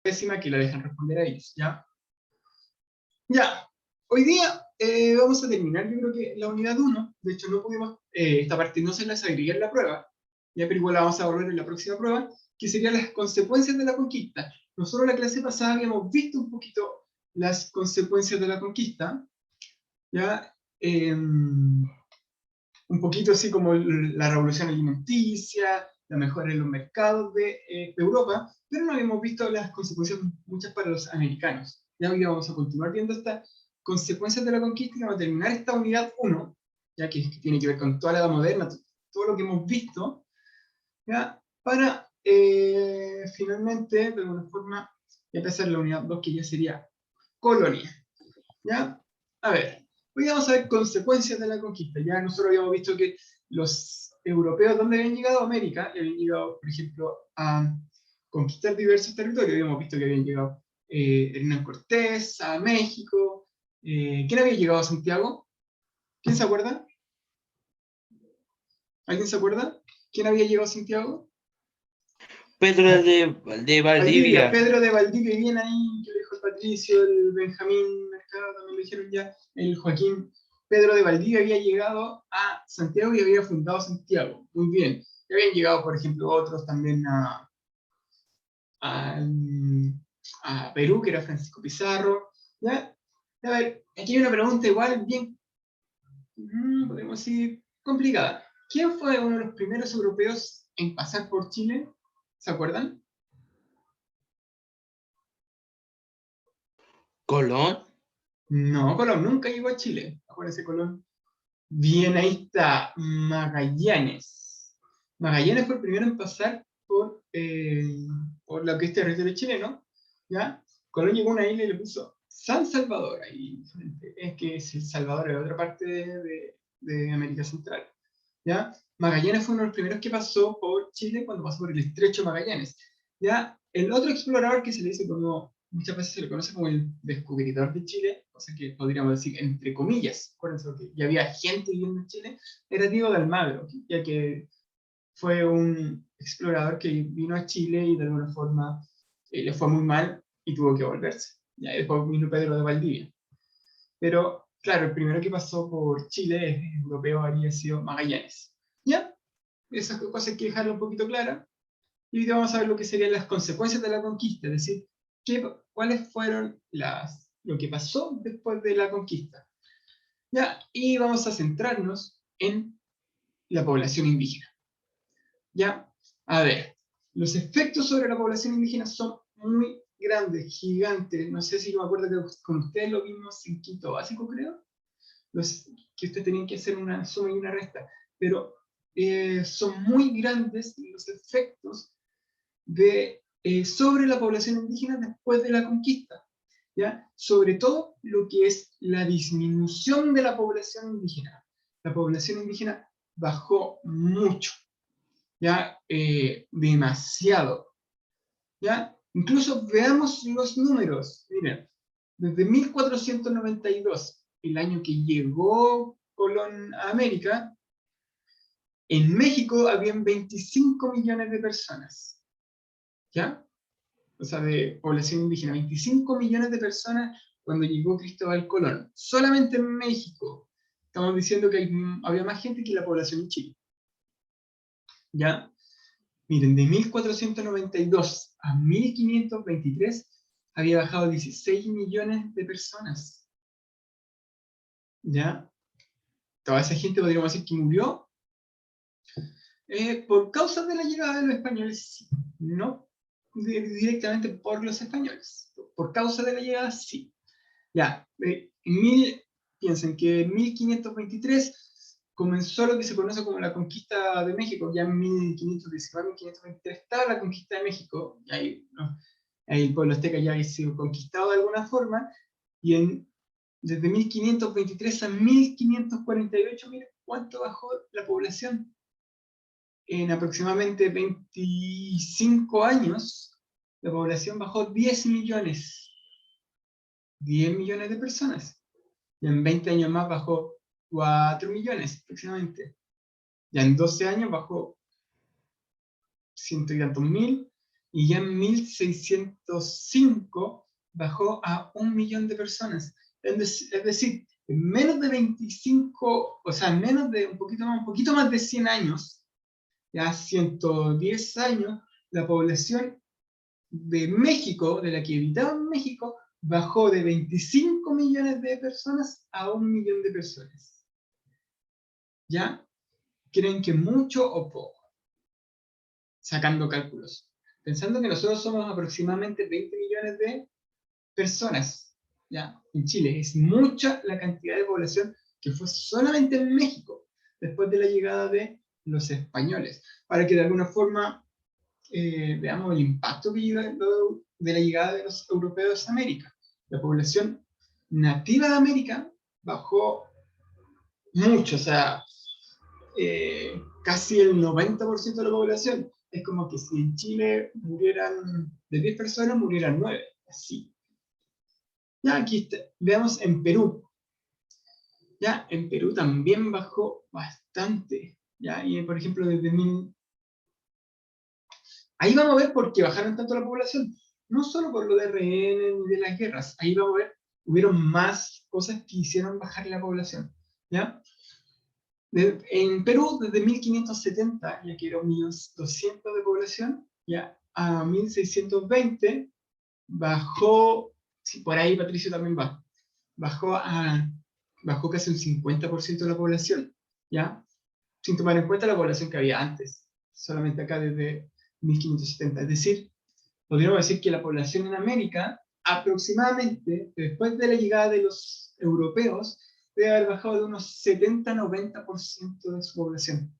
décima que la dejan responder a ellos, ¿ya? Ya, hoy día vamos a terminar, yo creo que la unidad 1, de hecho no pudimos, esta parte no se las agregué en la prueba, ya, pero igual la vamos a volver en la próxima prueba, que serían las consecuencias de la conquista. Nosotros en la clase pasada habíamos visto un poquito las consecuencias de la conquista, ya, un poquito así como la revolución alimenticia, la mejora en los mercados de Europa, pero no habíamos visto las consecuencias muchas para los americanos. Ya hoy vamos a continuar viendo estas consecuencias de la conquista y vamos a terminar esta unidad 1, ya que tiene que ver con toda la edad moderna, todo lo que hemos visto, ya, para finalmente, de alguna forma, empezar la unidad 2, que ya sería colonia. ¿Ya? A ver, hoy vamos a ver consecuencias de la conquista. Ya nosotros habíamos visto que los europeos, ¿dónde habían llegado? A América, y habían llegado, por ejemplo, a conquistar diversos territorios. Habíamos visto que habían llegado Hernán Cortés, a México. ¿Quién había llegado a Santiago? ¿Quién se acuerda? ¿Alguien se acuerda? ¿Quién había llegado a Santiago? Pedro de Valdivia. Pedro de Valdivia, y bien ahí, que lo dijo el Patricio, el Benjamín Mercado, también lo dijeron ya, el Joaquín. Pedro de Valdivia había llegado a Santiago y había fundado Santiago. Muy bien. Y habían llegado, por ejemplo, otros también a Perú, que era Francisco Pizarro. ¿Ya? A ver, aquí hay una pregunta igual bien, podemos decir, complicada. ¿Quién fue uno de los primeros europeos en pasar por Chile? ¿Se acuerdan? ¿Colón? No, Colón nunca llegó a Chile. Acuérdense, Colón. Bien, ahí está, Magallanes. Magallanes fue el primero en pasar por lo que es territorio chileno, ¿ya? Colón llegó a una isla y le puso San Salvador, ahí, es que es El Salvador, es otra parte de América Central, ¿ya? Magallanes fue uno de los primeros que pasó por Chile cuando pasó por el Estrecho de Magallanes, ¿ya? El otro explorador que se le dice como, muchas veces se le conoce como el descubridor de Chile, o sea que podríamos decir entre comillas, acuérdense que ya había gente viviendo en Chile, era Diego de Almagro, ya que fue un explorador que vino a Chile y de alguna forma le fue muy mal y tuvo que volverse. Ya después vino Pedro de Valdivia. Pero claro, el primero que pasó por Chile, europeo, habría sido Magallanes. ¿Ya? Esas cosas hay que dejarlo un poquito claras. Y hoy vamos a ver lo que serían las consecuencias de la conquista, es decir, cuáles fueron lo que pasó después de la conquista. ¿Ya? Y vamos a centrarnos en la población indígena. ¿Ya? A ver, los efectos sobre la población indígena son muy grandes, gigantes. No sé si yo me acuerdo que con ustedes lo vimos en quinto básico, creo. Que ustedes tenían que hacer una suma y una resta. Pero son muy grandes los efectos sobre la población indígena después de la conquista, ¿ya? Sobre todo lo que es la disminución de la población indígena. La población indígena bajó mucho, ¿ya? Demasiado, ¿ya? Incluso veamos los números. Miren, desde 1492, el año que llegó Colón a América, en México habían 25 millones de personas, ¿ya? O sea, de población indígena, 25 millones de personas cuando llegó Cristóbal Colón. Solamente en México. Estamos diciendo que había más gente que la población en Chile. ¿Ya? Miren, de 1492 a 1523 había bajado 16 millones de personas. ¿Ya? Toda esa gente podríamos decir que murió por causa de la llegada de los españoles, sí. No directamente por los españoles. Por causa de la llegada, sí. Ya, piensen que en 1523 comenzó lo que se conoce como la conquista de México. Ya en 1519, 1523 estaba la conquista de México. Y ahí, ¿no? Ahí el pueblo azteca ya había sido conquistado de alguna forma. Y desde 1523 a 1548, miren cuánto bajó la población. En aproximadamente 25 años, la población bajó 10 millones. 10 millones de personas. Y en 20 años más bajó 4 millones aproximadamente. Ya en 12 años bajó ciento y tantos mil. y ya en 1605 bajó a 1 millón de personas. Es decir, en menos de 25, o sea, en menos de un poquito más de 100 años, ya 110 años, la población de México, de la que habitaba en México, bajó de 25 millones de personas a 1 millón de personas. ¿Ya? ¿Creen que mucho o poco? Sacando cálculos. Pensando que nosotros somos aproximadamente 20 millones de personas, ¿ya? En Chile. Es mucha la cantidad de población que fue solamente en México, después de la llegada de los españoles. Para que de alguna forma veamos el impacto que llega de la llegada de los europeos a América. La población nativa de América bajó mucho, o sea, casi el 90% de la población. Es como que si en Chile murieran, de 10 personas, murieran 9, así. Ya aquí veamos en Perú. Ya en Perú también bajó bastante. Ya, y por ejemplo, desde ahí vamos a ver por qué bajaron tanto la población. No solo por lo de RN ni de las guerras. Ahí vamos a ver, hubieron más cosas que hicieron bajar la población. ¿Ya? En Perú, desde 1570, ya que era 1.200.000 de población, ya a 1620 bajó, sí, por ahí Patricio también va, bajó casi un 50% de la población, ¿ya? Sin tomar en cuenta la población que había antes, solamente acá desde 1570. Es decir, podríamos decir que la población en América, aproximadamente, después de la llegada de los europeos, debe haber bajado de unos 70-90% de su población,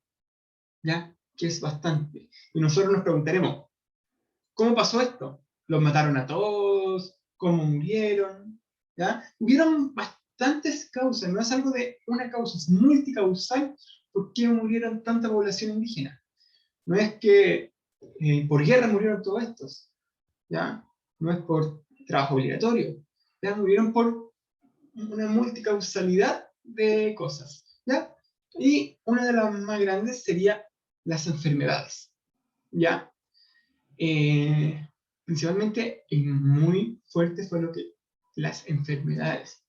¿ya? Que es bastante. Y nosotros nos preguntaremos, ¿cómo pasó esto? ¿Los mataron a todos? ¿Cómo murieron? ¿Ya? Hubieron bastantes causas, no es algo de una causa, es multicausal por qué murieron tanta población indígena. No es que por guerra murieron todos estos, ¿ya? No es por trabajo obligatorio, ¿ya? Murieron por una multicausalidad de cosas, ¿ya? Y una de las más grandes sería las enfermedades, ¿ya? Principalmente muy fuerte fue lo que las enfermedades.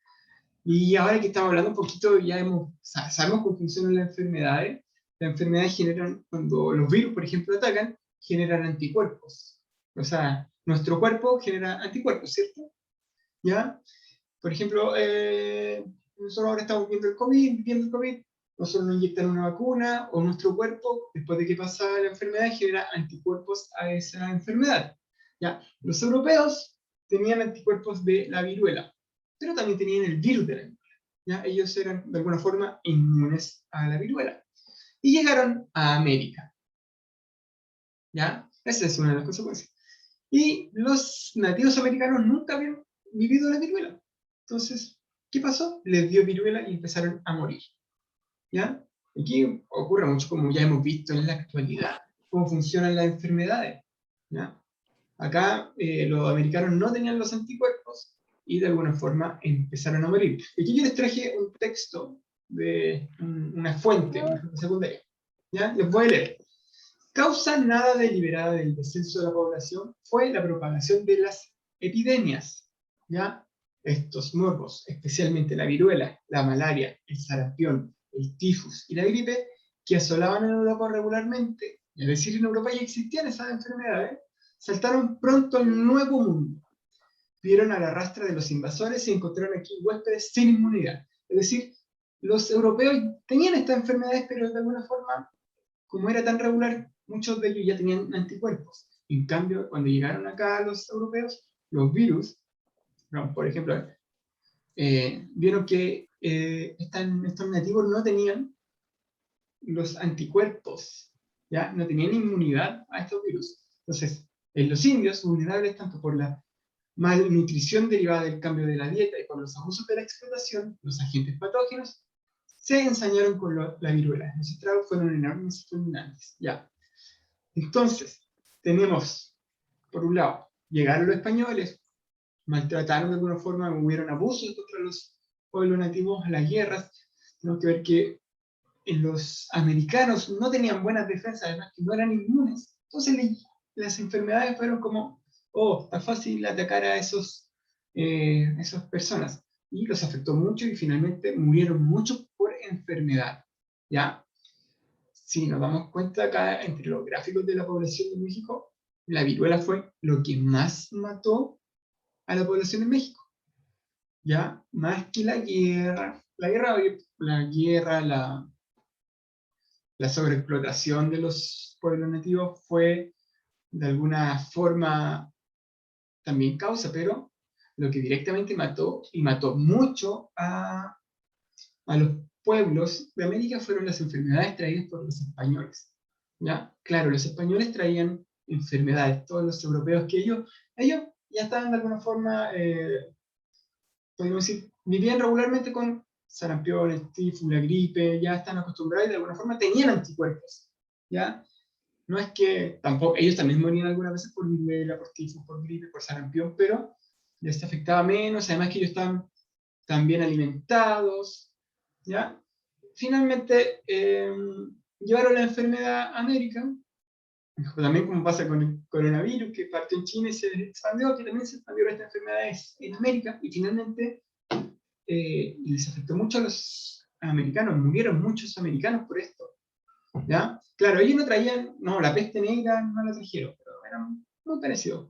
Y ahora que estamos hablando un poquito, ya sabemos cómo funcionan las enfermedades. Las enfermedades generan, cuando los virus, por ejemplo, atacan, generan anticuerpos. O sea, nuestro cuerpo genera anticuerpos, ¿cierto? ¿Ya? Por ejemplo, nosotros ahora estamos viendo el COVID, nosotros nos inyectan una vacuna, o nuestro cuerpo, después de que pasa la enfermedad, genera anticuerpos a esa enfermedad. ¿Ya? Los europeos tenían anticuerpos de la viruela, pero también tenían el virus de la viruela. ¿Ya? Ellos eran, de alguna forma, inmunes a la viruela. Y llegaron a América. ¿Ya? Esa es una de las consecuencias. Y los nativos americanos nunca habían vivido la viruela. Entonces, ¿qué pasó? Les dio viruela y empezaron a morir. ¿Ya? Aquí ocurre mucho, como ya hemos visto en la actualidad, cómo funcionan las enfermedades. ¿Ya? Acá los americanos no tenían los anticuerpos y de alguna forma empezaron a morir. Aquí yo les traje un texto de una fuente secundaria. ¿Ya? Les voy a leer. Causa nada deliberada del descenso de la población fue la propagación de las epidemias, ¿ya? Estos morbos, especialmente la viruela, la malaria, el sarampión, el tifus y la gripe, que asolaban en Europa regularmente, es decir, en Europa ya existían esas enfermedades, saltaron pronto al nuevo mundo. Vieron a la rastra de los invasores y encontraron aquí huéspedes sin inmunidad. Es decir, los europeos tenían estas enfermedades, pero de alguna forma, como era tan regular, muchos de ellos ya tenían anticuerpos. En cambio, cuando llegaron acá los europeos, los virus, no, por ejemplo, vieron que estos nativos no tenían los anticuerpos, ¿ya? No tenían inmunidad a estos virus. Entonces, en los indios, vulnerables tanto por la malnutrición derivada del cambio de la dieta y por los abusos de la explotación, los agentes patógenos, se ensañaron con la viruela. Los estragos fueron enormes y fulminantes. Ya. Entonces, tenemos, por un lado, llegaron los españoles, maltrataron de alguna forma, hubieron abusos contra los pueblos nativos, las guerras. Tenemos que ver que los americanos no tenían buenas defensas, además que no eran inmunes. Entonces las enfermedades fueron como, oh, está fácil atacar a esas personas. Y los afectó mucho y finalmente murieron muchos por enfermedad. ¿Ya? Si nos damos cuenta acá, entre los gráficos de la población de México, la viruela fue lo que más mató a la población de México. ¿Ya? Más que la guerra. La sobreexplotación de los pueblos nativos fue de alguna forma también causa, pero lo que directamente mató, y mató mucho a los pueblos de América, fueron las enfermedades traídas por los españoles. ¿Ya? Claro, los españoles traían enfermedades, todos los europeos que ellos ya estaban de alguna forma, podemos decir, vivían regularmente con sarampión, el tifus, la gripe, ya están acostumbrados y de alguna forma tenían anticuerpos. ¿Ya? No es que tampoco, ellos también morían algunas veces por viruela, por tifus, por gripe, por sarampión, pero les afectaba menos, además que ellos estaban tan bien alimentados, ¿ya? Finalmente, llevaron la enfermedad a América, también como pasa con el coronavirus, que partió en China y se expandió, que también se expandió esta enfermedad en América, y finalmente les afectó mucho a los americanos, murieron muchos americanos por esto. ¿Ya? Claro, ellos no traían, no, la peste negra no la trajeron, pero eran muy parecidos.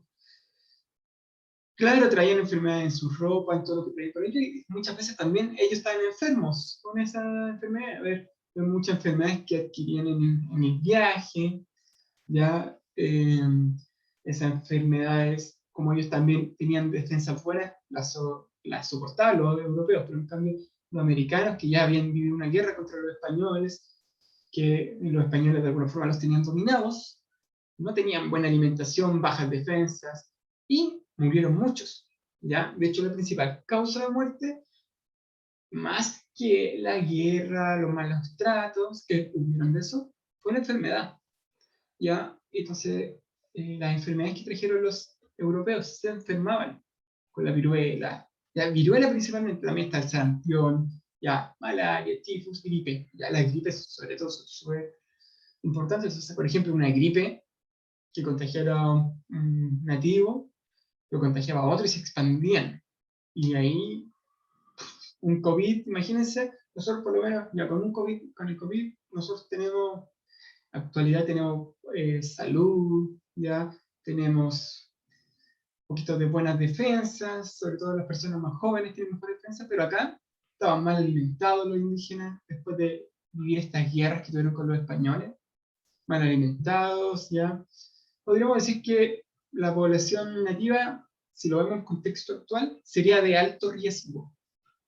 Claro, traían enfermedades en su ropa, en todo lo que traían por ellos, y muchas veces también ellos estaban enfermos con esa enfermedad. A ver, hay muchas enfermedades que adquirían en el viaje, ya, esas enfermedades, como ellos también tenían defensas buenas, las soportaban los europeos, pero en cambio los americanos, que ya habían vivido una guerra contra los españoles, que los españoles de alguna forma los tenían dominados, no tenían buena alimentación, bajas defensas, y murieron muchos. ¿Ya? De hecho, la principal causa de muerte, más que la guerra, los malos tratos que hubieron de eso, fue la enfermedad. ¿Ya? Entonces, las enfermedades que trajeron los europeos se enfermaban con la viruela. La viruela principalmente, también está el sarampión, ya, malaria, tifus, gripe. Ya, las gripes, sobre todo, son súper importantes. O sea, por ejemplo, una gripe que contagiara a un nativo, lo contagiaba a otro y se expandían. Y ahí, un COVID, imagínense, nosotros por lo menos, ya con el COVID, nosotros tenemos, actualidad tenemos salud, ya tenemos un poquito de buenas defensas, sobre todo las personas más jóvenes tienen mejor defensa, pero acá estaban mal alimentados los indígenas después de vivir estas guerras que tuvieron con los españoles, mal alimentados, ya. Podríamos decir que la población nativa, si lo vemos en contexto actual, sería de alto riesgo,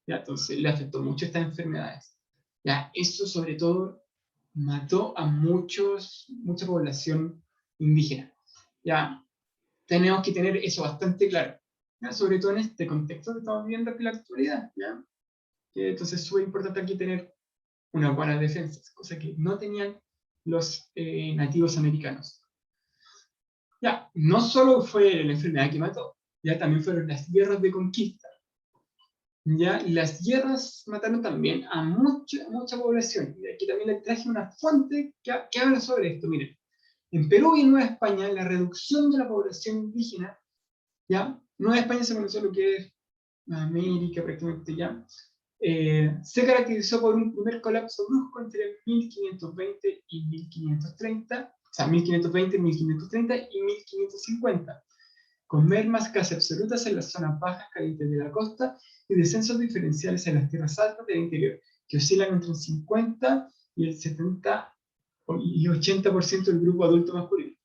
ya. Entonces le afectó mucho estas enfermedades. Ya, eso sobre todo mató a mucha población indígena. Ya, tenemos que tener eso bastante claro, ¿ya? Sobre todo en este contexto que estamos viviendo en la actualidad, ¿ya? Que entonces es súper importante aquí tener unas buenas defensas, cosa que no tenían los nativos americanos. Ya, no solo fue la enfermedad que mató, ya también fueron las guerras de conquista. Ya, las guerras mataron también a mucha población. Y aquí también les traje una fuente que habla sobre esto. Miren, en Perú y en Nueva España, la reducción de la población indígena, ¿ya? Nueva España se conoció lo que es América prácticamente ya, se caracterizó por un primer colapso brusco entre 1520 y 1530, o sea, 1520, 1530 y 1550, con mermas casi absolutas en las zonas bajas calientes de la costa y descensos diferenciales en las tierras altas del interior, que oscilan entre el 50 y el 70 y 80% del grupo adulto masculino.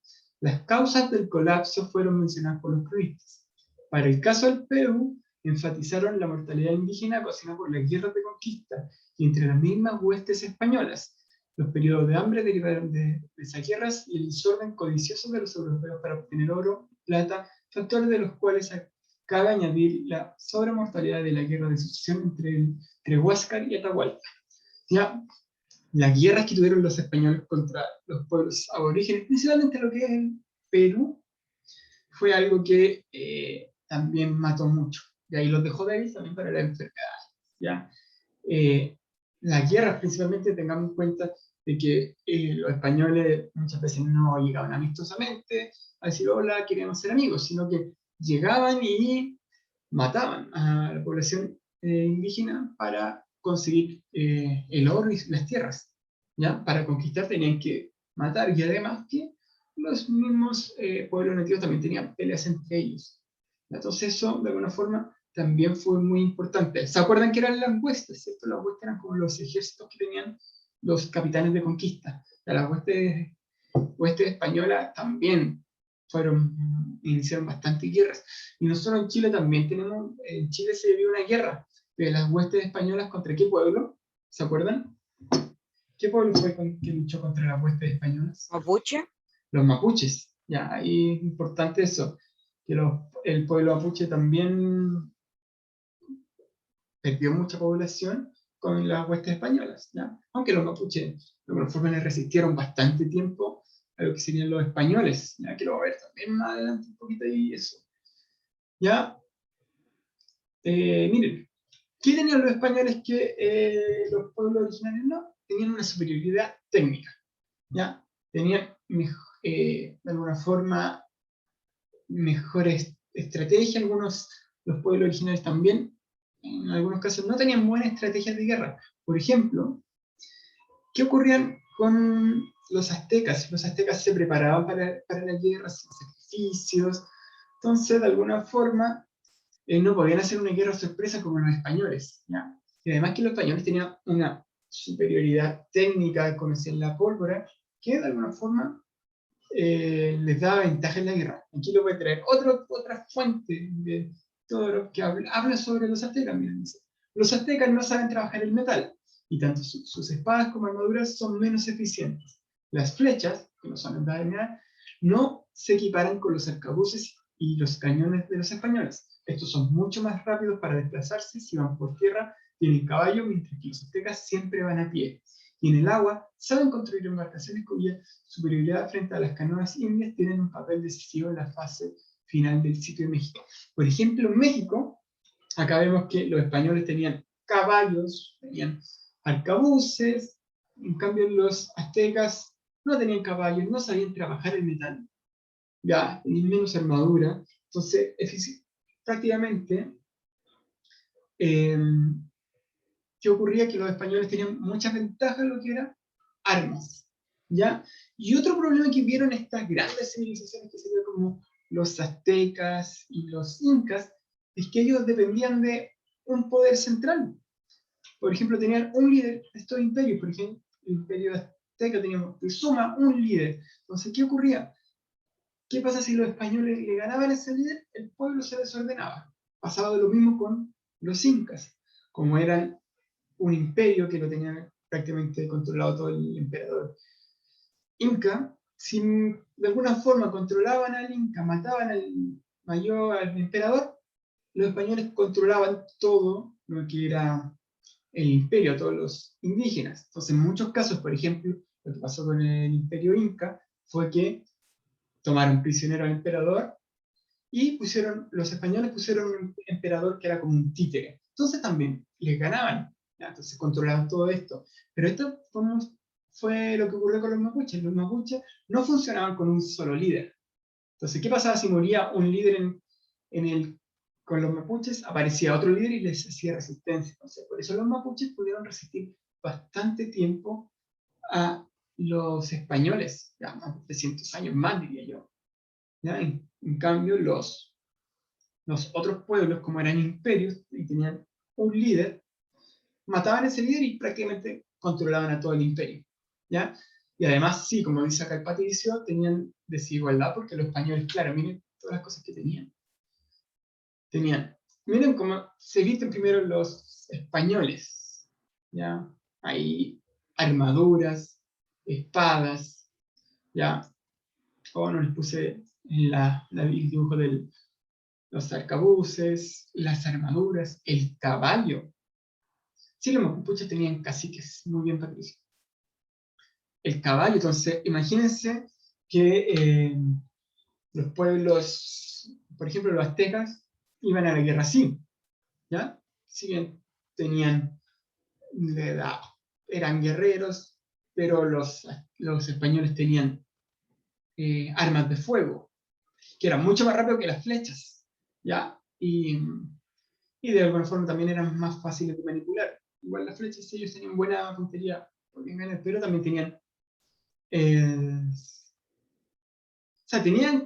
Las causas del colapso fueron mencionadas por los cronistas. Para el caso del Perú, enfatizaron la mortalidad indígena ocasionada por las guerras de conquista y entre las mismas huestes españolas. Los periodos de hambre derivaron de esas guerras y el desorden codicioso de los europeos para obtener oro, plata, factores de los cuales cabe añadir la sobremortalidad de la guerra de sucesión entre Huáscar y Atahualpa. ¿Ya? Las guerras que tuvieron los españoles contra los pueblos aborígenes, principalmente lo que es el Perú, fue algo que también mató mucho. Y ahí los dejó débiles también para la enfermedad. ¿Ya? Las guerras, principalmente, tengamos en cuenta de que los españoles muchas veces no llegaban amistosamente a decir hola, queremos ser amigos, sino que llegaban y mataban a la población indígena para conseguir el oro y las tierras. ¿Ya? Para conquistar tenían que matar, y además que los mismos pueblos nativos también tenían peleas entre ellos. Entonces eso, de alguna forma, también fue muy importante. ¿Se acuerdan que eran las huestes? ¿Cierto? Las huestes eran como los ejércitos que tenían los capitanes de conquista. Las huestes españolas también iniciaron bastantes guerras. Y nosotros en Chile también tenemos, en Chile se vivió una guerra de las huestes españolas contra qué pueblo, ¿se acuerdan? ¿Qué pueblo fue que luchó contra las huestes españolas? ¿Mapuche? Los mapuches. Ya, ahí es importante eso, que el pueblo mapuche también perdió mucha población con las huestes españolas, ¿ya? Aunque los mapuches de alguna forma les resistieron bastante tiempo a lo que serían los españoles, ya que lo voy a ver también más adelante un poquito ahí eso. Ya, miren, ¿qué tenían los españoles que los pueblos originarios no? Tenían una superioridad técnica, ¿ya? Tenían, de alguna forma, mejores estrategias, los pueblos originarios también, en algunos casos no tenían buenas estrategias de guerra. Por ejemplo, ¿qué ocurría con los aztecas? Los aztecas se preparaban para la guerra, hacían sacrificios, entonces de alguna forma no podían hacer una guerra sorpresa como los españoles, ¿ya? Y además que los españoles tenían una superioridad técnica, conocían la pólvora, que de alguna forma les daba ventaja en la guerra. Aquí lo voy a traer otra fuente de todo lo que habla sobre los aztecas. Miren, dice, los aztecas no saben trabajar el metal, y tanto sus espadas como armaduras son menos eficientes. Las flechas, que no son envenenadas, no se equiparan con los arcabuces y los cañones de los españoles. Estos son mucho más rápidos para desplazarse. Si van por tierra, tienen caballo, mientras que los aztecas siempre van a pie. Y en el agua, saben construir embarcaciones cuya superioridad frente a las canoas indias tienen un papel decisivo en la fase final del sitio de México. Por ejemplo, en México, acá vemos que los españoles tenían caballos, tenían arcabuces, en cambio los aztecas no tenían caballos, no sabían trabajar el metal, ya, tenían menos armadura, entonces prácticamente, ¿qué ocurría? Que los españoles tenían muchas ventajas en lo que era armas, ¿ya? Y otro problema que vieron estas grandes civilizaciones que serían como los aztecas y los incas, es que ellos dependían de un poder central. Por ejemplo, tenían un líder de estos imperios, por ejemplo, el imperio azteca teníamos de suma un líder. Entonces, ¿qué ocurría? ¿Qué pasa si los españoles le ganaban a ese líder? El pueblo se desordenaba. Pasaba lo mismo con los incas, como eran un imperio que lo tenía prácticamente controlado todo el emperador inca, si de alguna forma controlaban al inca, mataban al mayor, al emperador, los españoles controlaban todo lo que era el imperio, todos los indígenas. Entonces, en muchos casos, por ejemplo, lo que pasó con el imperio inca fue que tomaron prisionero al emperador y los españoles pusieron un emperador que era como un títere. Entonces también les ganaban, ¿ya? Entonces controlaban todo esto. Pero esto fue lo que ocurrió con los mapuches. Los mapuches no funcionaban con un solo líder. Entonces, ¿qué pasaba si moría un líder con los mapuches? Aparecía otro líder y les hacía resistencia. Entonces, por eso los mapuches pudieron resistir bastante tiempo a los españoles, ya más de 300 años más, diría yo. ¿Ya? En cambio, los otros pueblos, como eran imperios y tenían un líder, mataban a ese líder y prácticamente controlaban a todo el imperio, ¿ya? Y además, sí, como dice acá el patricio, tenían desigualdad porque los españoles, claro, miren todas las cosas que tenían. Miren cómo se visten primero los españoles, ¿ya? Hay armaduras, espadas, ¿ya? O no les puse el dibujo de los arcabuces, las armaduras, el caballo. Sí, los mapuches tenían caciques, muy bien, Patricio. El caballo, entonces, imagínense que los pueblos, por ejemplo, los aztecas, iban a la guerra así, ¿ya? Si bien tenían, eran guerreros, pero los españoles tenían armas de fuego, que eran mucho más rápidos que las flechas, ¿ya? Y de alguna forma también eran más fáciles de manipular. Igual las flechas ellos tenían buena puntería, pero también tenían... o sea, tenían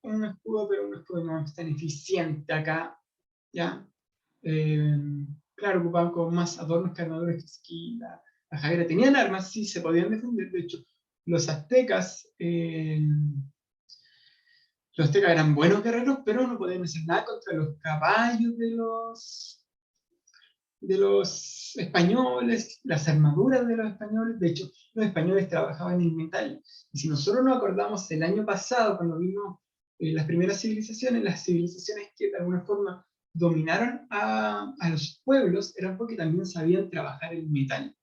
un escudo, pero un escudo no es tan eficiente acá, ¿ya? Claro, ocupaban con más adornos que armaduras que esquila, la jaguera. Tenían armas, sí, se podían defender. De hecho, los aztecas, eran buenos guerreros, pero no podían hacer nada contra los caballos de los españoles, las armaduras de los españoles. De hecho, los españoles trabajaban en metal. Y si nosotros nos acordamos el año pasado, cuando vimos las primeras civilizaciones, las civilizaciones que de alguna forma dominaron a los pueblos, eran porque también sabían trabajar el metal.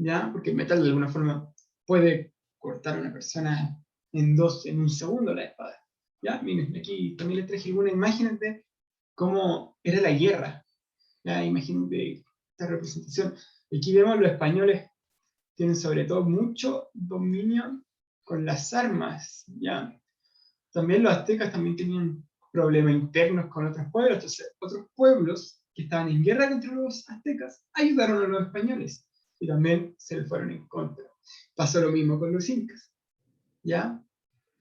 ¿Ya? Porque el metal de alguna forma puede cortar a una persona en dos, en un segundo la espada. ¿Ya? Miren, aquí también les traje algunas imágenes de cómo era la guerra. ¿Ya? Imagínate esta representación. Aquí vemos los españoles tienen sobre todo mucho dominio con las armas, ¿ya? También los aztecas también tenían problemas internos con otros pueblos, entonces otros pueblos que estaban en guerra contra los aztecas ayudaron a los españoles y también se les fueron en contra. Pasó lo mismo con los incas, ¿ya?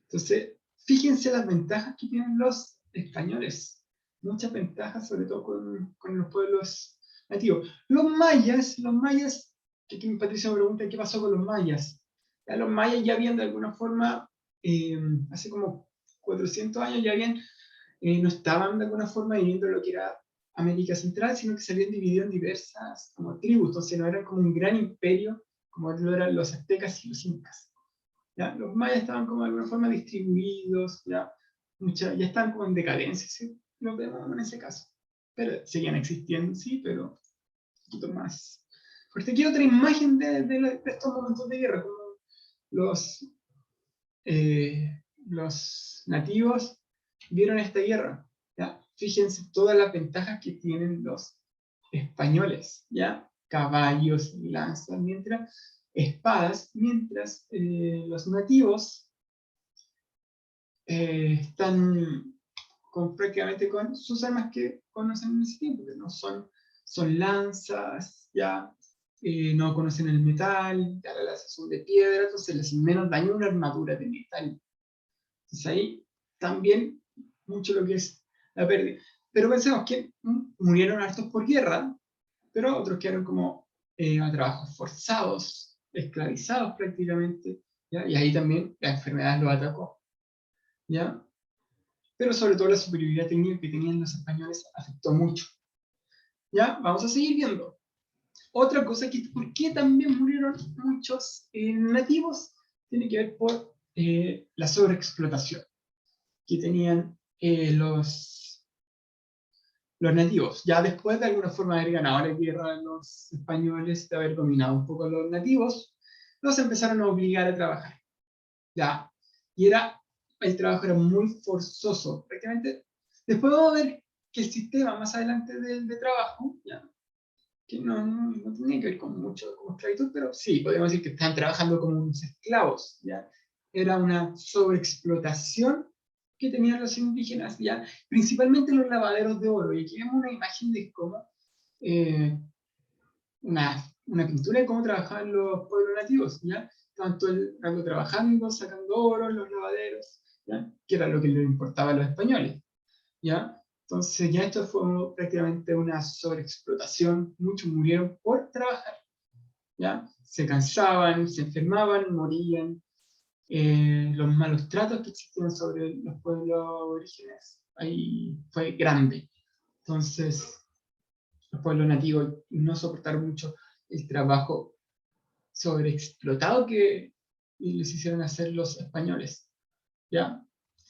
Entonces, fíjense las ventajas que tienen los españoles, muchas ventajas, sobre todo con los pueblos nativos. Los mayas, que aquí Patricia me pregunta qué pasó con los mayas. Ya los mayas ya habían de alguna forma, hace como 400 años ya habían, no estaban de alguna forma viviendo lo que era América Central, sino que se habían dividido en diversas como tribus, entonces no eran como un gran imperio como lo eran los aztecas y los incas. ¿Ya? Los mayas estaban como de alguna forma distribuidos, ya estaban como en decadencia, ¿sí? Lo vemos en ese caso. Pero seguían existiendo, sí, pero un poquito más. Porque quiero otra imagen de estos momentos de guerra, como los nativos vieron esta guerra. ¿Ya? Fíjense todas las ventajas que tienen los españoles, ¿ya? Caballos, lanzas, espadas, mientras los nativos están prácticamente con sus armas que conocen en ese tiempo, que no son lanzas, ya no conocen el metal, ya las lanzas son de piedra, entonces les hacen menos daño una armadura de metal. Entonces ahí también mucho lo que es la pérdida. Pero pensemos que murieron hartos por guerra, pero otros quedaron como a trabajos forzados, esclavizados prácticamente, ¿ya? Y ahí también la enfermedad los atacó, ¿ya? Pero sobre todo la superioridad técnica que tenían los españoles afectó mucho. ¿Ya? Vamos a seguir viendo. Otra cosa que, ¿por qué también murieron muchos nativos? Tiene que ver por la sobreexplotación que tenían los nativos. Ya después de alguna forma de haber ganado la guerra a los españoles, de haber dominado un poco a los nativos, los empezaron a obligar a trabajar. ¿Ya? Y el trabajo era muy forzoso. Prácticamente, después vamos a ver que el sistema más adelante de trabajo, ¿ya? Que no tenía que ver con mucho como esclavitud, pero sí, podemos decir que estaban trabajando como unos esclavos, ¿ya? Era una sobreexplotación que tenían los indígenas, ¿ya? Principalmente los lavaderos de oro. Y aquí vemos una imagen de cómo, una pintura de cómo trabajaban los pueblos nativos, ¿ya? Tanto el rato trabajando, sacando oro en los lavaderos, ¿ya? Que era lo que les importaba a los españoles, ¿ya? Entonces ya esto fue prácticamente una sobreexplotación, muchos murieron por trabajar, ¿ya? Se cansaban, se enfermaban, morían, los malos tratos que existían sobre los pueblos orígenes, ahí fue grande. Entonces, los pueblos nativos no soportaron mucho el trabajo sobreexplotado que les hicieron hacer los españoles, ¿ya?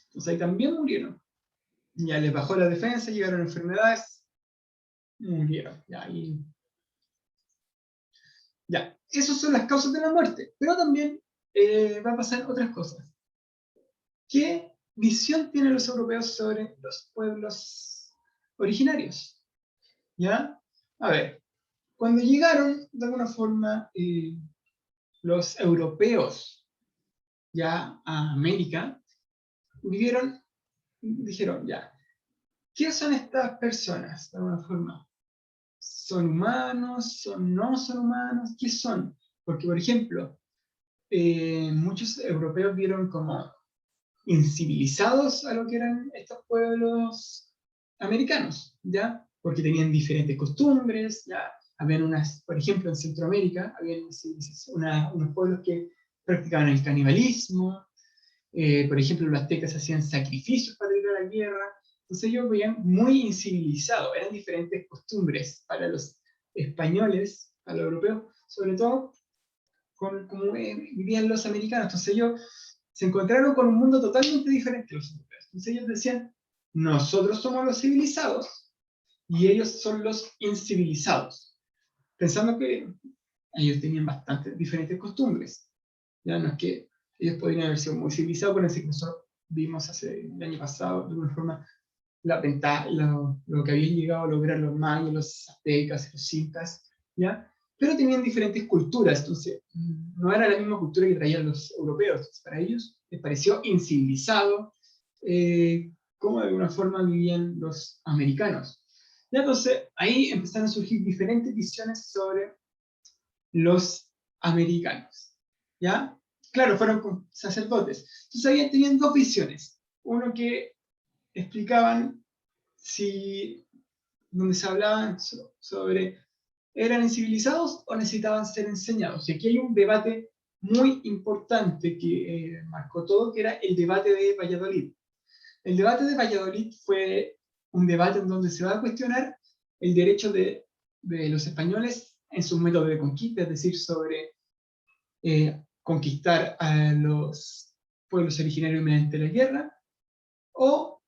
Entonces ahí también murieron. Ya les bajó la defensa, llegaron enfermedades, murieron. Ya, esas son las causas de la muerte. Pero también va a pasar otras cosas. ¿Qué visión tienen los europeos sobre los pueblos originarios? ¿Ya? A ver, cuando llegaron, de alguna forma, los europeos ya a América, dijeron ya, ¿qué son estas personas de alguna forma? ¿Son humanos? ¿No son humanos? ¿Qué son? Porque, por ejemplo, muchos europeos vieron como incivilizados a lo que eran estos pueblos americanos, ¿ya? Porque tenían diferentes costumbres, ¿ya? Habían unas, por ejemplo, en Centroamérica, habían unos pueblos que practicaban el canibalismo, por ejemplo, los aztecas hacían sacrificios para ir a la guerra, entonces ellos veían muy incivilizados, eran diferentes costumbres para los españoles, para los europeos, sobre todo como vivían los americanos, entonces ellos se encontraron con un mundo totalmente diferente a los europeos. Entonces ellos decían, nosotros somos los civilizados y ellos son los incivilizados, pensando que ellos tenían bastante diferentes costumbres. Ya no es que ellos podrían haber sido muy civilizados, pero que nosotros vimos el año pasado, de alguna forma, lo que habían llegado a lograr los mayas, los aztecas, los incas, ¿ya? Pero tenían diferentes culturas, entonces no era la misma cultura que traían los europeos. Entonces, para ellos les pareció incivilizado cómo de alguna forma vivían los americanos. Y entonces ahí empezaron a surgir diferentes visiones sobre los americanos. ¿Ya? Claro, fueron sacerdotes. Entonces tenían dos visiones. Uno que explicaban donde se hablaban sobre ¿eran incivilizados o necesitaban ser enseñados? Y aquí hay un debate muy importante que marcó todo, que era el debate de Valladolid. El debate de Valladolid fue un debate en donde se va a cuestionar el derecho de los españoles en sus métodos de conquista, es decir, sobre conquistar a los pueblos originarios mediante la guerra, o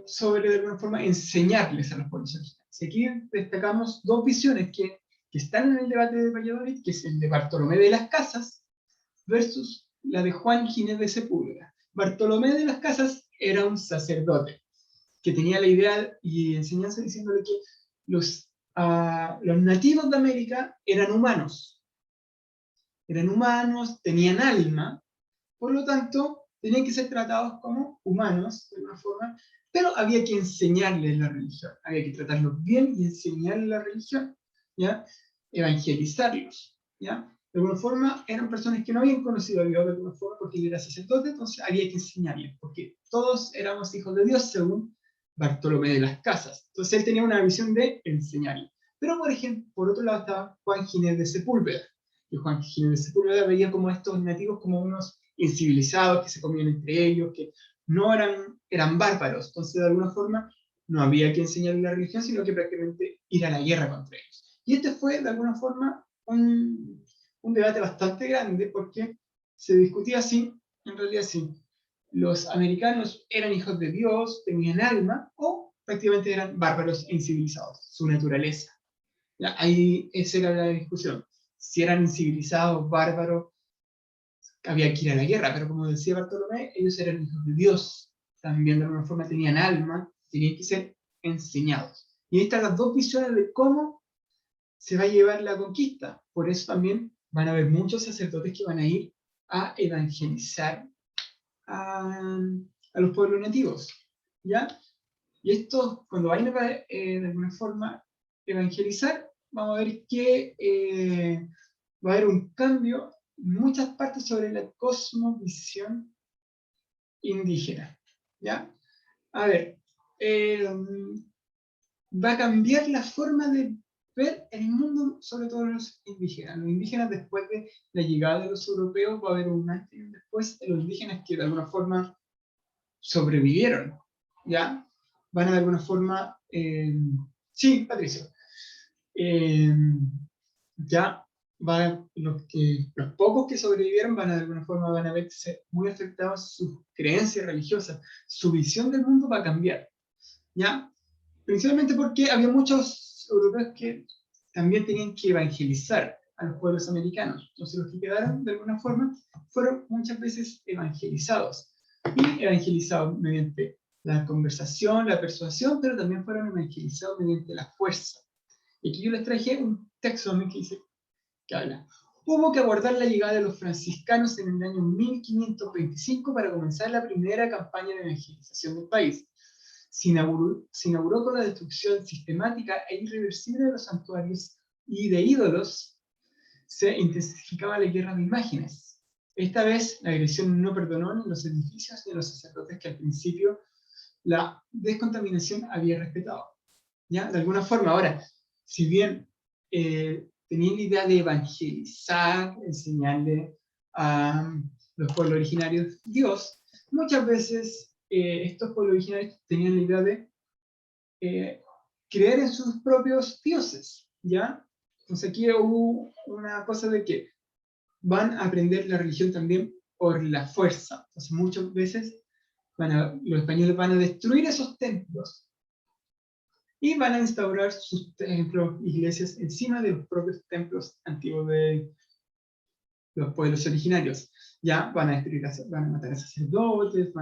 sobre, de alguna forma, enseñarles a los pueblos originarios. Y aquí destacamos dos visiones que están en el debate de Valladolid, que es el de Bartolomé de las Casas versus la de Juan Ginés de Sepúlveda. Bartolomé de las Casas era un sacerdote que tenía la idea y enseñanza diciéndole que los nativos de América eran humanos, tenían alma, por lo tanto, tenían que ser tratados como humanos, de alguna forma, pero había que enseñarles la religión, había que tratarlos bien y enseñarles la religión, ¿ya? Evangelizarlos, ¿ya? De alguna forma, eran personas que no habían conocido a Dios de alguna forma porque él era sacerdote, entonces había que enseñarles, porque todos éramos hijos de Dios según Bartolomé de las Casas. Entonces él tenía una visión de enseñarles. Pero, por ejemplo, por otro lado estaba Juan Ginés de Sepúlveda, y Juan Ginés de Sepúlveda veía como estos nativos como unos incivilizados, que se comían entre ellos, que no eran bárbaros, entonces de alguna forma no había que enseñarles la religión, sino que prácticamente ir a la guerra contra ellos. Y este fue de alguna forma un debate bastante grande, porque se discutía si, en realidad, si los americanos eran hijos de Dios, tenían alma, o prácticamente eran bárbaros e incivilizados, su naturaleza. ¿Ya? Ahí esa era la discusión, si eran incivilizados, bárbaros, había que ir a la guerra, pero como decía Bartolomé, ellos eran hijos de Dios, también de alguna forma tenían alma, tenían que ser enseñados. Y ahí están las dos visiones de cómo se va a llevar la conquista. Por eso también van a haber muchos sacerdotes que van a ir a evangelizar a los pueblos nativos, ¿ya? Y esto, cuando vayan a, de alguna forma, evangelizar, vamos a ver que va a haber un cambio en muchas partes sobre la cosmovisión indígena, ¿ya? A ver, va a cambiar la forma de ver el mundo, sobre todo los indígenas. Los indígenas, después de la llegada de los europeos, va a haber un antes y un después de los indígenas que de alguna forma sobrevivieron, ¿ya? Van a de alguna forma... sí, Patricio. Ya los pocos que sobrevivieron van a de alguna forma van a verse muy afectados sus creencias religiosas, su visión del mundo va a cambiar, ¿ya? Principalmente porque había muchos europeos que también tenían que evangelizar a los pueblos americanos, entonces los que quedaron de alguna forma fueron muchas veces evangelizados, y evangelizados mediante la conversación, la persuasión, pero también fueron evangelizados mediante la fuerza. Y aquí yo les traje un texto que dice, que habla, hubo que aguardar la llegada de los franciscanos en el año 1525 para comenzar la primera campaña de evangelización del país. Se inauguró con la destrucción sistemática e irreversible de los santuarios y de ídolos. Se intensificaba la guerra de imágenes. Esta vez la agresión no perdonó ni los edificios ni los sacerdotes que al principio la descontaminación había respetado. ¿Ya? De alguna forma, ahora, si bien tenían la idea de evangelizar, enseñarle a los pueblos originarios Dios, muchas veces estos pueblos originarios tenían la idea de creer en sus propios dioses, ¿ya? Entonces aquí hubo una cosa de que van a aprender la religión también por la fuerza. Entonces muchas veces los españoles van a destruir esos templos y van a instaurar sus templos, iglesias, encima de los propios templos antiguos de los pueblos originarios. Ya van a destruir, van a matar a sacerdotes, de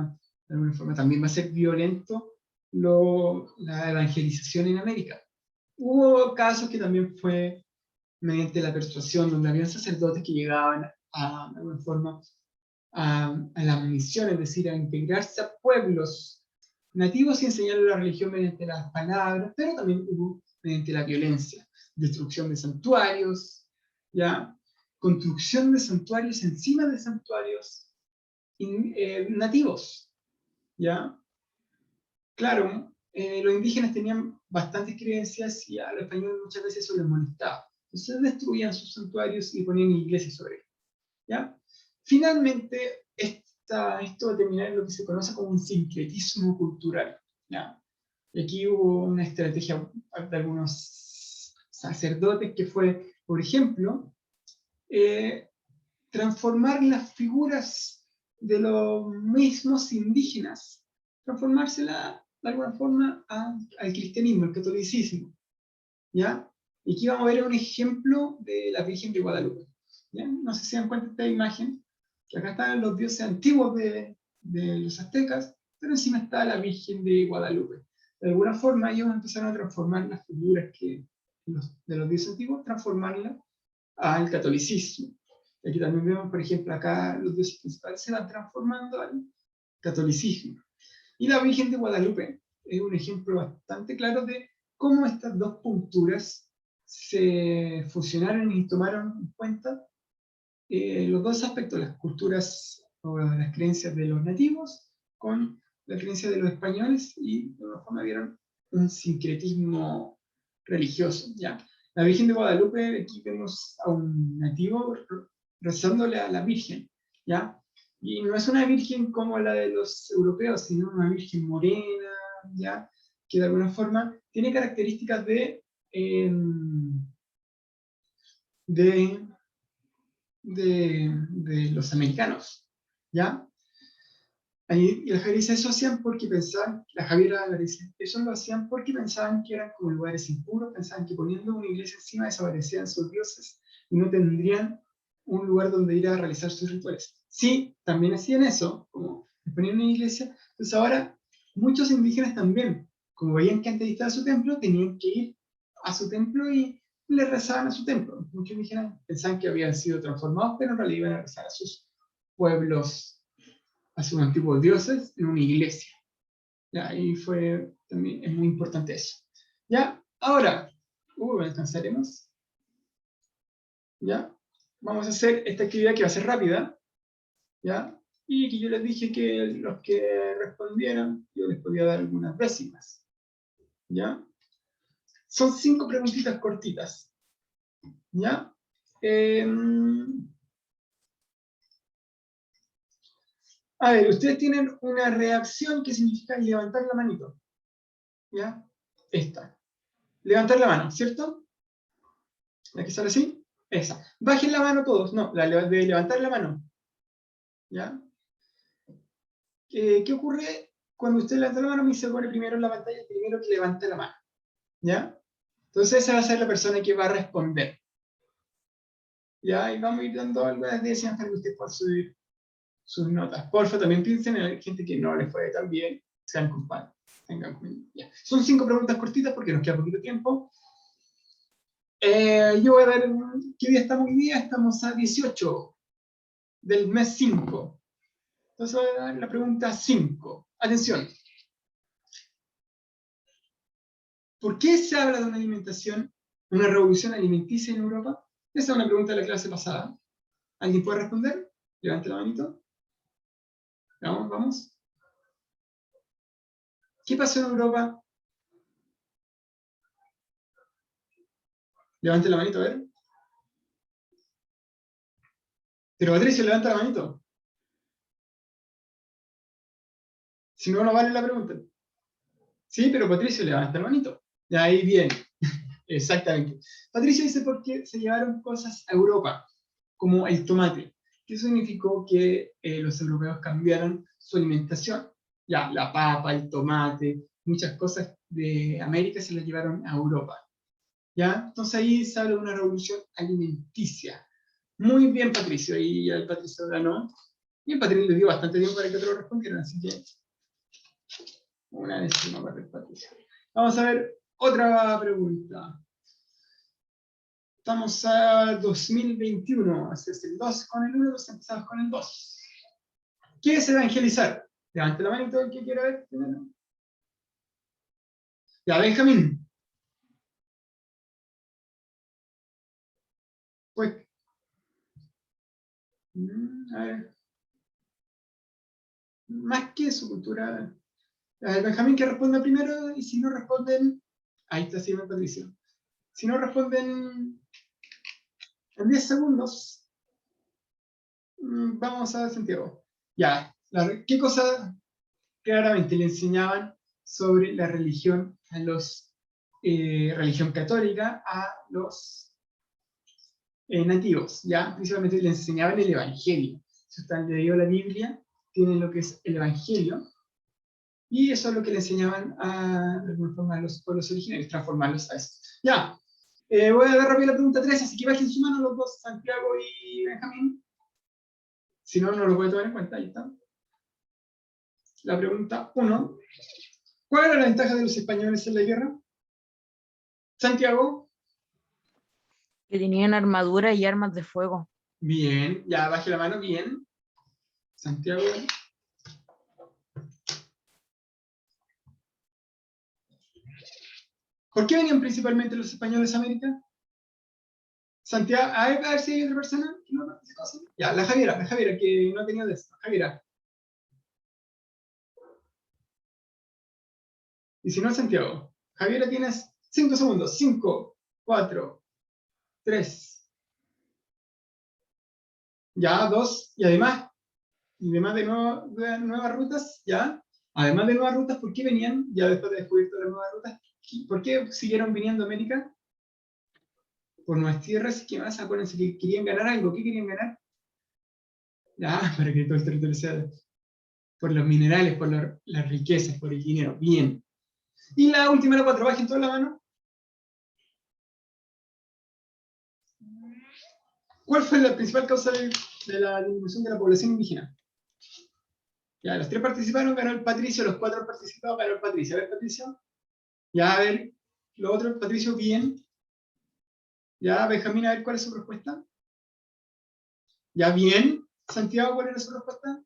alguna forma también va a ser violento la evangelización en América. Hubo casos que también fue mediante la persuasión, donde había sacerdotes que llegaban de alguna forma a la misión, es decir, a integrarse a pueblos nativos y enseñarles la religión mediante las palabras, pero también hubo mediante la violencia, destrucción de santuarios, ¿ya? Construcción de santuarios encima de santuarios nativos, ¿ya? Claro, los indígenas tenían bastantes creencias y a los españoles muchas veces eso les molestaba. Entonces destruían sus santuarios y ponían iglesias sobre ellos, ¿ya? Finalmente, esto va a terminar en lo que se conoce como un sincretismo cultural, ¿ya? Y aquí hubo una estrategia de algunos sacerdotes que fue, por ejemplo, transformar las figuras de los mismos indígenas, transformársela de alguna forma al cristianismo, al catolicismo, ¿ya? Y aquí vamos a ver un ejemplo de la Virgen de Guadalupe, ¿ya? No sé si se dan cuenta de esta imagen, que acá están los dioses antiguos de los aztecas, pero encima está la Virgen de Guadalupe. De alguna forma ellos empezaron a transformar las figuras de los dioses antiguos, transformarlas al catolicismo. Aquí también vemos, por ejemplo, acá los dioses principales se van transformando al catolicismo. Y la Virgen de Guadalupe es un ejemplo bastante claro de cómo estas dos culturas se fusionaron y tomaron en cuenta los dos aspectos, las culturas o las creencias de los nativos con la creencia de los españoles, y de alguna forma vieron un sincretismo religioso, ¿ya? La Virgen de Guadalupe, aquí vemos a un nativo rezándole a la Virgen, ¿ya? Y no es una virgen como la de los europeos, sino una virgen morena, ¿ya? Que de alguna forma tiene características de los americanos, ¿ya? Ahí las Javier se asocian porque pensaban, la Javiera dice, eso lo hacían porque pensaban que eran como lugares impuros, pensaban que poniendo una iglesia encima desaparecían sus dioses y no tendrían un lugar donde ir a realizar sus rituales. Sí, también hacían eso, como ponían una iglesia, entonces ahora muchos indígenas también, como veían que antes estaba su templo, tenían que ir a su templo y le rezaban a su templo. Muchos indígenas pensaban que habían sido transformados, pero en realidad iban a rezar a sus pueblos, a sus antiguos dioses en una iglesia. ¿Ya? Y fue también, es muy importante eso. ¿Ya? Ahora, alcanzaremos. ¿Ya? Vamos a hacer esta actividad que va a ser rápida. ¿Ya? Y que yo les dije que los que respondieran, yo les podía dar algunas décimas. ¿Ya? Son 5 preguntitas cortitas. ¿Ya? A ver, ustedes tienen una reacción que significa levantar la manito. ¿Ya? Esta. Levantar la mano, ¿cierto? La que sale así, esa. Bajen la mano todos, no, la de levantar la mano. ¿Ya? ¿Qué ocurre cuando usted levanta la mano y se pone primero en la pantalla, el primero que levante la mano? ¿Ya? Entonces esa va a ser la persona que va a responder. ¿Ya? Y vamos a ir dando algunas décimas para que usted pueda subir sus notas. Porfa, también piensen en la gente que no les fue tan bien, sean compadres. Son 5 preguntas cortitas porque nos queda poquito tiempo. Yo voy a dar, ¿qué día estamos hoy día? Estamos a 18 del mes 5. Entonces voy a dar la pregunta 5. Atención. ¿Por qué se habla de una alimentación, una revolución alimenticia en Europa? Esa es una pregunta de la clase pasada. ¿Alguien puede responder? Levante la manito. Vamos, vamos. ¿Qué pasó en Europa? Levante la manito, a ver. Pero Patricio, levanta la manito. Si no, no vale la pregunta. Sí, pero Patricio, levanta la manito. Y ahí viene. Exactamente. Patricio dice porque se llevaron cosas a Europa, como el tomate. ¿Qué significó que los europeos cambiaron su alimentación? Ya, la papa, el tomate, muchas cosas de América se las llevaron a Europa. ¿Ya? Entonces ahí se habla de una revolución alimenticia. Muy bien, Patricio. Y el Patricio ganó. Y el Patricio le dio bastante tiempo para que otros respondieran, así que una décima para el Patricio. Vamos a ver otra pregunta. Estamos a 2021, así es el 2 con el 1, pues empezamos con el 2. ¿Qué es evangelizar? Levante la mano todo el que quiera ver primero. Ya, Benjamín. Pues, a ver. Más que su cultura. A ver, Benjamín que responda primero, y si no responden, ahí está, sí, Patricio. Si no responden en 10 segundos, vamos a Santiago. Ya, ¿qué cosa claramente le enseñaban sobre la religión a los, religión católica a los nativos? Ya, principalmente le enseñaban el Evangelio. Si usted han leído la Biblia, tienen lo que es el Evangelio, y eso es lo que le enseñaban de alguna forma a los pueblos originarios, transformarlos a eso. Ya, voy a dar rápido la pregunta 3, así que bajen su mano los dos, Santiago y Benjamín. Si no, no lo voy a tomar en cuenta, ahí está. La pregunta 1. ¿Cuál era la ventaja de los españoles en la guerra? Santiago. Que tenían armadura y armas de fuego. Bien, ya baje la mano, bien. Santiago. ¿Por qué venían principalmente los españoles a América? Santiago, a ver si hay otra persona que no se cosa. Ya, la Javiera, que no ha tenido de esto. Javiera. Y si no, Santiago. Javiera, tienes 5 segundos. 5, 4, 3. Ya, 2. Y además de nuevas rutas, ya. Además de nuevas rutas, ¿por qué venían, ya después de descubrir todas las nuevas rutas, por qué siguieron viniendo a América? Por nuestras tierras, ¿qué más? Acuérdense que querían ganar algo. ¿Qué querían ganar? Ya, para que todo el territorio sea por los minerales, por las riquezas, por el dinero. Bien. Y la última, la 4, bajen toda la mano. ¿Cuál fue la principal causa de la disminución de la población indígena? Ya, los 3 participaron, ganó el Patricio, los 4 participaron, ganó el Patricio. A ver, Patricio. Ya, a ver, lo otro, Patricio, bien. Ya, Benjamín, a ver, ¿cuál es su respuesta? Ya, bien. Santiago, ¿cuál era su respuesta?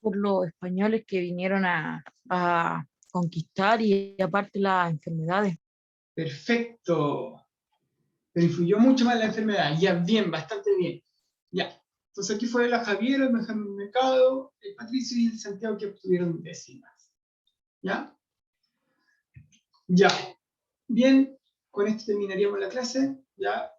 Por los españoles que vinieron a conquistar y aparte las enfermedades. Perfecto. Pero influyó mucho más la enfermedad. Ya, bien, bastante bien. Ya. Entonces aquí fue la Javiera, el Benjamín Mercado, el Patricio y el Santiago que obtuvieron décimas. ¿Ya? Ya. Bien, con esto terminaríamos la clase. Ya.